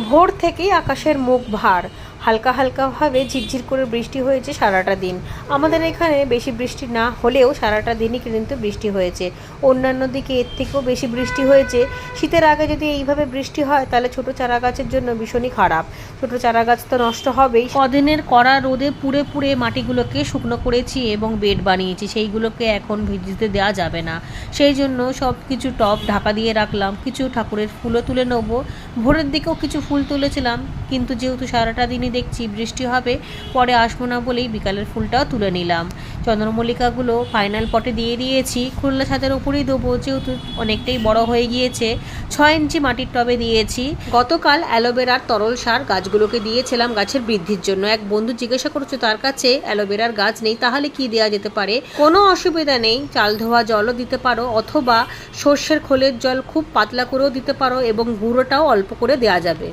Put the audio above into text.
ভোর থেকেই আকাশের মুখ ভার, হালকা হালকাভাবে ঝিরঝির করে বৃষ্টি হয়েছে সারাটা দিন। আমাদের এখানে বেশি বৃষ্টি না হলেও সারাটা দিনই কিন্তু বৃষ্টি হয়েছে। অন্যান্য দিকে এর থেকেও বেশি বৃষ্টি হয়েছে। শীতের আগে যদি এইভাবে বৃষ্টি হয় তাহলে ছোট চারা গাছের জন্য ভীষণই খারাপ। ছোট চারা গাছ তো নষ্ট হবেই। কদিনের কড়া রোদে পুড়ে পুড়ে মাটিগুলোকে শুকনো করেছি এবং বেড বানিয়েছি, সেইগুলোকে এখন ভিজতে দেওয়া যাবে না। সেই জন্য সব কিছু টব ঢাকা দিয়ে রাখলাম। কিছু ঠাকুরের ফুলও তুলে নেব। ভোরের দিকেও কিছু ফুল তুলেছিলাম, কিন্তু যেহেতু সারাটা দিনই দেখছি বৃষ্টি হবে, পরে আসবো না বলেই বিকালের ফুলটাও তুলে নিলাম। চন্দ্রমল্লিকাগুলো ফাইনাল পটে দিয়ে দিয়েছি, খোলা ছাদের উপরেই দেবো, যেহেতু অনেকটাই বড় হয়ে গিয়েছে। 6 ইঞ্চি মাটির টবে দিয়েছি। গতকাল অ্যালোভেরার তরল সার গাছগুলোকে দিয়েছিলাম গাছের বৃদ্ধির জন্য। এক বন্ধু জিজ্ঞাসা করছে তার কাছে অ্যালোভেরার গাছ নেই, তাহলে কি দেওয়া যেতে পারে? কোনো অসুবিধা নেই, চাল ধোয়া জলও দিতে পারো, অথবা সর্ষের খোলের জল খুব পাতলা করেও দিতে পারো এবং গুঁড়োটাও অল্প করে দেওয়া যাবে।